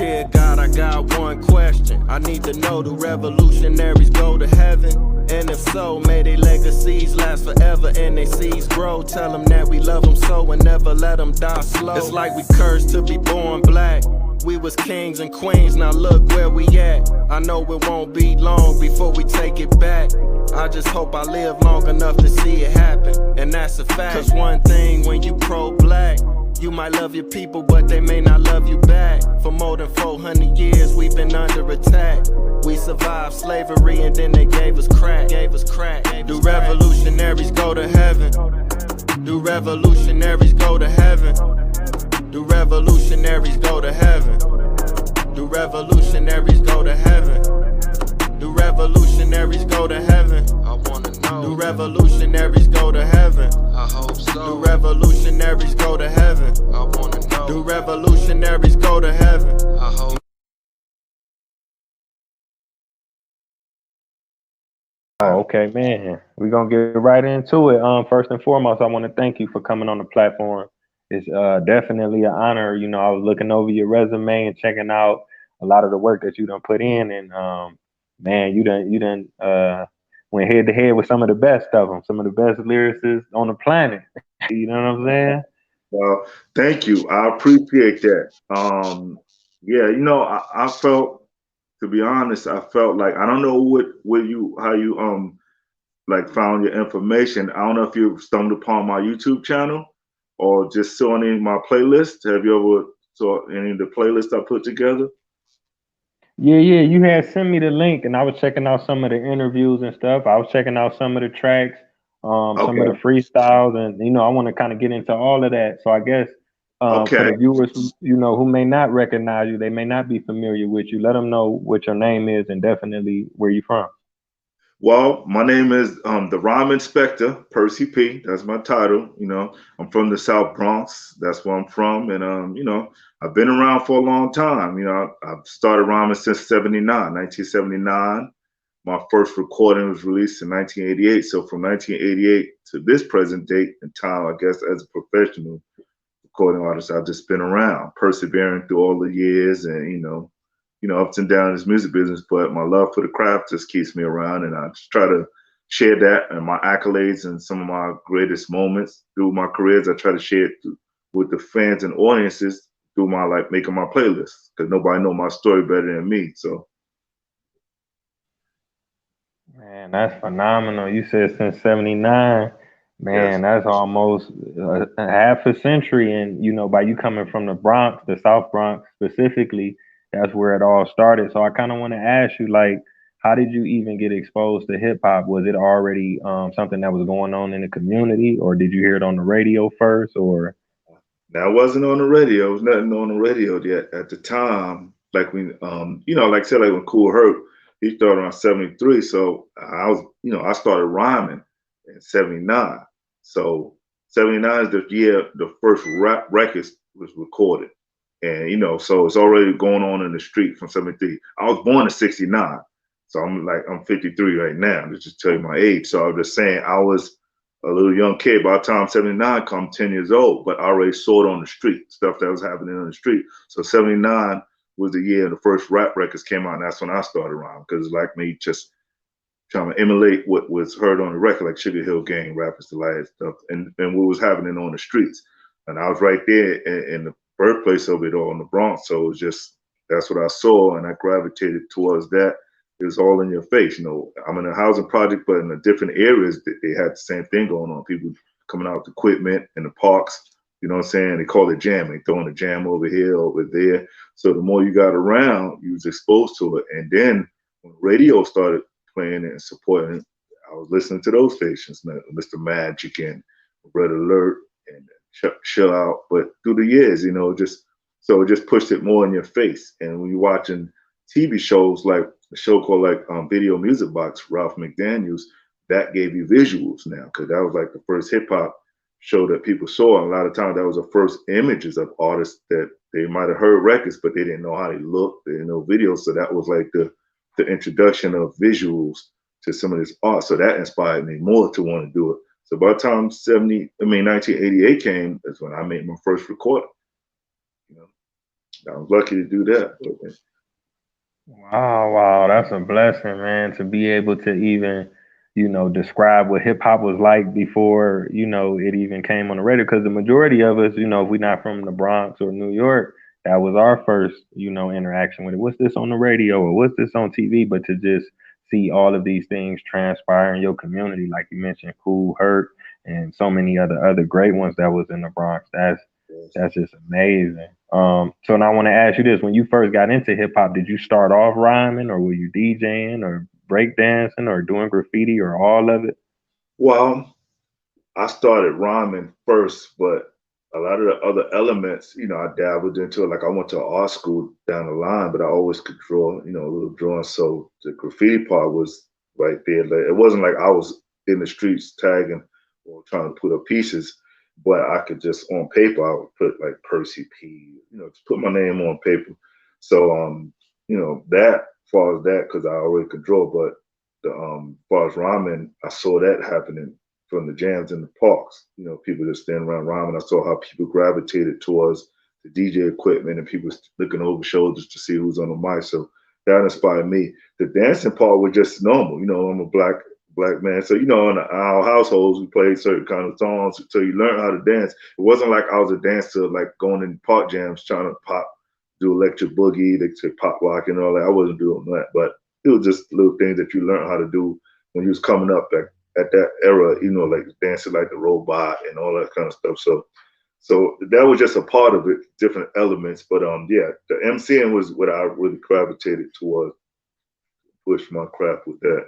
Dear God, I got one question. I need to know, do revolutionaries go to heaven? And if so, may their legacies last forever and their seeds grow. Tell them that we love them so and never let them die slow. It's like we cursed to be born black. We was kings and queens, now look where we at. I know it won't be long before we take it back. I just hope I live long enough to see it happen, and that's a fact. Cause one thing when you pro-black, you might love your people, but they may not love you back. For more than 400 years, we've been under attack. We survived slavery and then they gave us crack. Do revolutionaries go to heaven? Do revolutionaries go to heaven? Do revolutionaries go to heaven? Do revolutionaries go to heaven? Do revolutionaries go to heaven? I wanna know. Do revolutionaries go to heaven? I hope so. Do revolutionaries go to heaven? I wanna know. Do revolutionaries go to heaven? I hope. Oh, okay, man. We're gonna get right into it. First and foremost, I want to thank you for coming on the platform. It's definitely an honor. You know, I was looking over your resume and checking out a lot of the work that you done put in, and man, you done went head to head with some of the best of them, some of the best lyricists on the planet. You know what I'm saying? Well, thank you. I appreciate that. Yeah, I felt, to be honest, I felt like I don't know what you how you like found your information. I don't know if you stumbled upon my YouTube channel or just saw any of my playlists. Have you ever saw any of the playlists I put together? Yeah, yeah. You had sent me the link, and I was checking out some of the interviews and stuff. I was checking out some of the tracks, some of the Okay. freestyles, and I want to kind of get into all of that. So I guess for Okay. the viewers, who may not recognize you, they may not be familiar with you. Let them know what your name is and definitely where you from. Well, my name is the Rhyme Inspector, Percee P. That's my title. I'm from the South Bronx. That's where I'm from, and I've been around for a long time. I've started rhyming since 79, 1979. My first recording was released in 1988. So from 1988 to this present date in time, I guess as a professional recording artist, I've just been around, persevering through all the years, and ups and downs in this music business. But my love for the craft just keeps me around, and I just try to share that and my accolades and some of my greatest moments through my careers. I try to share it with the fans and audiences through my making my playlists, because nobody know my story better than me. So Man, that's phenomenal. You said since '79. yes. Man, that's almost a half a century. And, by you coming from the Bronx, the South Bronx specifically, that's where it all started. So I kind of want to ask you, like, how did you even get exposed to hip hop? Was it already something that was going on in the community, or did you hear it on the radio first? Or Now, it wasn't on the radio. It was nothing on the radio yet at the time. Like when, like I said, like when Cool Herc, he started around 73. So I was, I started rhyming in 79. So 79 is the year the first rap records was recorded. And, so it's already going on in the street from 73. I was born in 69. So I'm 53 right now. To just tell you my age. So I was just saying I was a little young kid. By the time 79 come 10 years old, but I already saw it on the street, stuff that was happening on the street. So 79 was the year the first rap records came out, and that's when I started around, because it's like me just trying to emulate what was heard on the record, like Sugar Hill Gang, Rappers Delight stuff, and what was happening on the streets. And I was right there in the birthplace of it all in the Bronx. So it was just, that's what I saw, and I gravitated towards that. It was all in your face. I'm in a housing project, but in the different areas, they had the same thing going on. People coming out with equipment in the parks, you know what I'm saying? They call it jamming, throwing a jam over here, over there. So the more you got around, you was exposed to it. And then when radio started playing and supporting it, I was listening to those stations, Mr. Magic and Red Alert and Chill Out. But through the years, it just pushed it more in your face. And when you're watching TV shows, like a show called Video Music Box, Ralph McDaniels, that gave you visuals now, because that was like the first hip hop show that people saw. And a lot of times that was the first images of artists that they might have heard records, but they didn't know how they looked, they didn't know videos. So that was like the introduction of visuals to some of this art. So that inspired me more to want to do it. So by the time 1988 came, that's when I made my first recording. I was lucky to do that. Wow, that's a blessing, man, to be able to even, describe what hip hop was like before, it even came on the radio. Because the majority of us, if we're not from the Bronx or New York, that was our first, interaction with it. What's this on the radio or what's this on TV? But to just see all of these things transpire in your community, like you mentioned, Cool Hurt and so many other great ones that was in the Bronx. That's just amazing. So now I want to ask you this: when you first got into hip hop, did you start off rhyming, or were you DJing, or breakdancing, or doing graffiti, or all of it? Well, I started rhyming first, but a lot of the other elements, I dabbled into it. Like I went to art school down the line, but I always could draw, a little drawing. So the graffiti part was right there. Like, it wasn't like I was in the streets tagging or trying to put up pieces, but I could just on paper, I would put like Percee P, just put my name on paper. So, that, as far as that, because I already could draw, but as far as rhyming, I saw that happening from the jams in the parks. People just standing around rhyming. I saw how people gravitated towards the DJ equipment and people looking over shoulders to see who's on the mic. So that inspired me. The dancing part was just normal. I'm a black man. So, in our households, we played certain kind of songs until you learn how to dance. It wasn't like I was a dancer, like going in park jams trying to do electric boogie, they say pop rock and all that. I wasn't doing that, but it was just little things that you learn how to do when you was coming up at that era, like dancing like the robot and all that kind of stuff. So that was just a part of it, different elements. But yeah, the MCing was what I really gravitated towards, push my craft with that.